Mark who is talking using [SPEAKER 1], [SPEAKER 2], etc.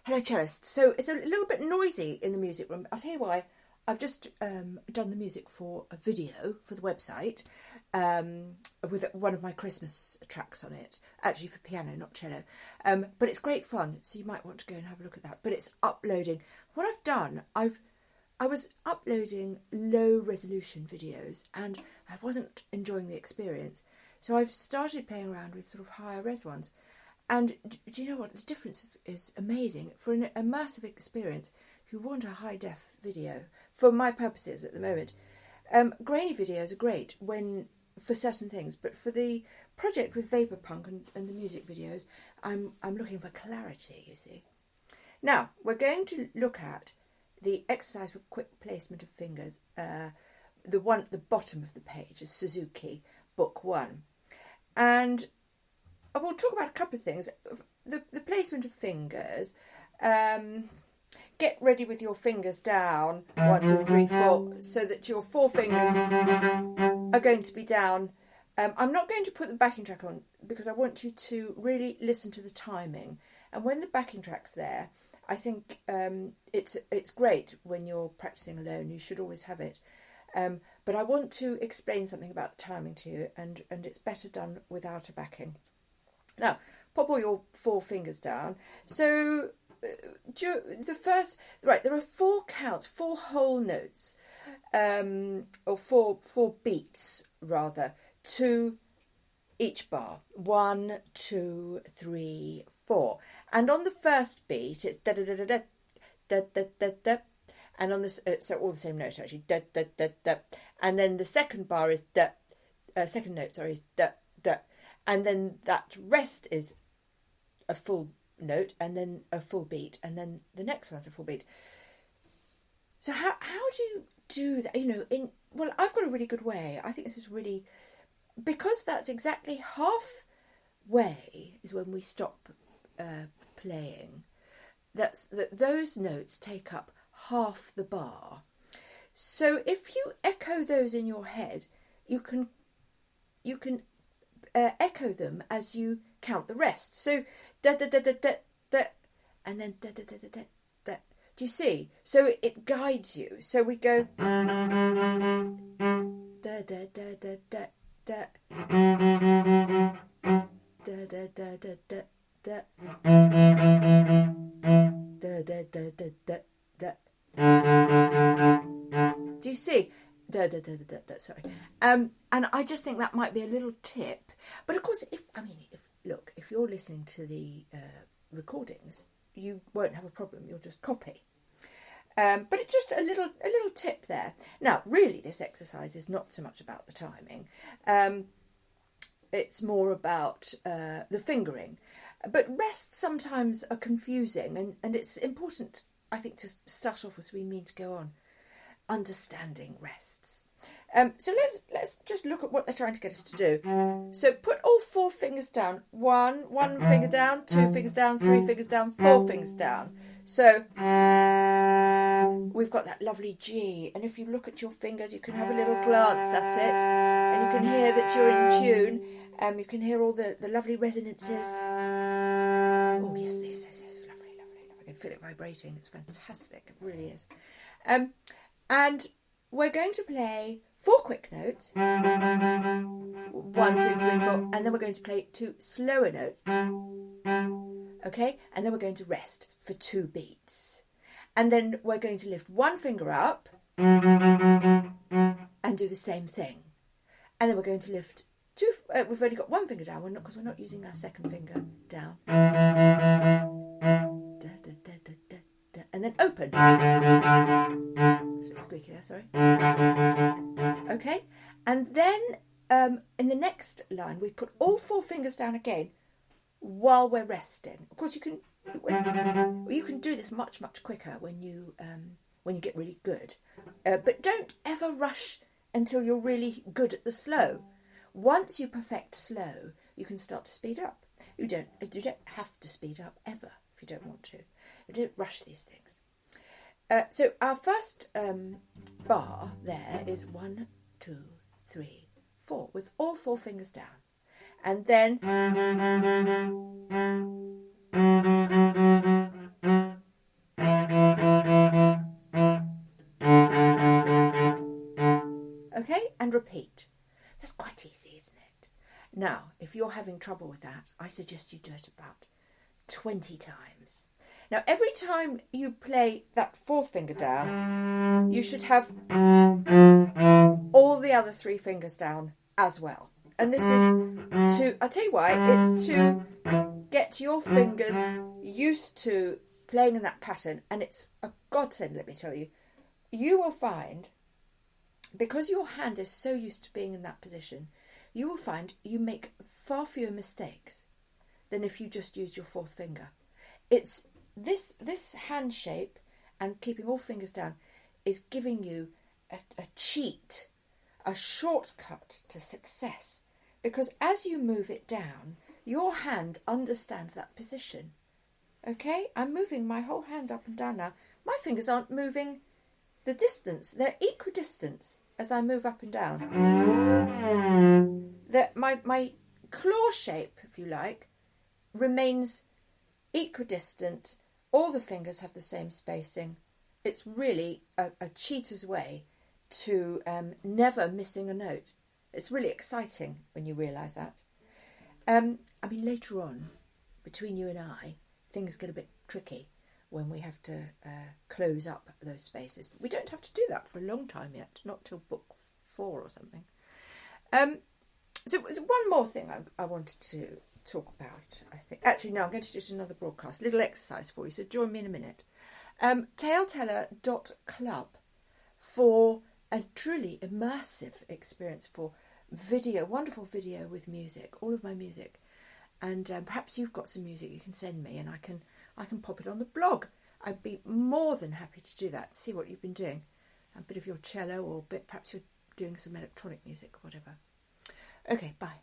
[SPEAKER 1] Hello, cellists. So it's a little bit noisy in the music room. I'll tell you why. I've just done the music for a video for the website with one of my Christmas tracks on it, actually for piano, not cello. But it's great fun, so you might want to go and have a look at that. But it's uploading. What I've done, I was uploading low resolution videos and I wasn't enjoying the experience. So I've started playing around with sort of higher res ones. And do you know what? The difference is amazing. For an immersive experience, if you want a high-def video, for my purposes at the moment, grainy videos are great for certain things, but for the project with Vaporpunk and the music videos, I'm looking for clarity, you see. Now, we're going to look at the exercise for quick placement of fingers. The one at the bottom of the page is Suzuki, Book 1. And we'll talk about a couple of things. The placement of fingers. Get ready with your fingers down, 1, 2, 3, 4, so that your 4 fingers are going to be down. I'm not going to put the backing track on because I want you to really listen to the timing. And when the backing track's there, I think it's great when you're practicing alone. You should always have it. But I want to explain something about the timing to you, and it's better done without a backing. Now, pop all your 4 fingers down. So, there are 4 counts, 4 whole notes, or 4 beats, rather, to each bar. 1, 2, 3, 4. And on the first beat, it's da-da-da-da-da, da-da-da-da, and on this, so all the same note, actually, da-da-da-da. And then the second bar is da, second note, sorry, is da-da. And then that rest is a full note and then a full beat. And then the next one's a full beat. So how do you do that? You know, well, I've got a really good way. I think this is really... Because that's exactly halfway is when we stop playing. Those notes take up half the bar. So if you echo those in your head, you can echo them as you count the rest. So da da da da da da, and then da da da da da da. Do you see? So it guides you. So we go da da da da da da da da da da da da da da da da da. Do you see? Sorry. And I just think that might be a little tip. But of course, if you're listening to the recordings, you won't have a problem. You'll just copy. But it's just a little tip there. Now, really, this exercise is not so much about the timing. It's more about the fingering. But rests sometimes are confusing, and it's important, I think, to start off with, so we mean to go on. Understanding rests. So let's just look at what they're trying to get us to do. So put all 4 fingers down. One finger down, 2 fingers down, 3 fingers down, 4 fingers down. So we've got that lovely G, and if you look at your fingers, you can have a little glance at it, and you can hear that you're in tune. You can hear all the lovely resonances. Oh yes, lovely. I can feel it vibrating. It's fantastic. It really is. And we're going to play 4 quick notes, 1, 2, 3, 4, and then we're going to play 2 slower notes, okay, and then we're going to rest for 2 beats, and then we're going to lift 1 finger up and do the same thing, and then we're going to lift 2, we've only got 1 finger down, because we're not using our second finger down, and then open. It's a bit squeaky there, sorry. Okay, and then in the next line we put all 4 fingers down again while we're resting. Of course, you can do this much quicker when you get really good. But don't ever rush until you're really good at the slow. Once you perfect slow, you can start to speed up. You don't have to speed up ever if you don't want to. You don't rush these things. So our first bar there is 1, 2, 3, 4 with all 4 fingers down, and then and repeat. That's quite easy, isn't it? Now, if you're having trouble with that, I suggest you do it about 20 times. Now, every time you play that fourth finger down, you should have all the other three fingers down as well. And this is to, I'll tell you why, it's to get your fingers used to playing in that pattern. And it's a godsend, let me tell you. You will find, because your hand is so used to being in that position, you will find you make far fewer mistakes than if you just use your fourth finger. It's this hand shape and keeping all fingers down is giving you a cheat, a shortcut to success. Because as you move it down, your hand understands that position. Okay? I'm moving my whole hand up and down now. My fingers aren't moving the distance. They're equidistant as I move up and down. My claw shape, if you like, remains equidistant. All the fingers have the same spacing. It's really a cheater's way to never missing a note. It's really exciting when you realise that. I mean, later on, between you and I, things get a bit tricky when we have to close up those spaces. But we don't have to do that for a long time yet, not till book 4 or something. So one more thing I wanted to talk about, I think. Actually, no, I'm going to do another broadcast, little exercise for you, so join me in a minute. Taleteller.club for a truly immersive experience for video, wonderful video with music, all of my music. And perhaps you've got some music you can send me and I can pop it on the blog. I'd be more than happy to do that, see what you've been doing. A bit of your cello or perhaps you're doing some electronic music, whatever. Okay, bye.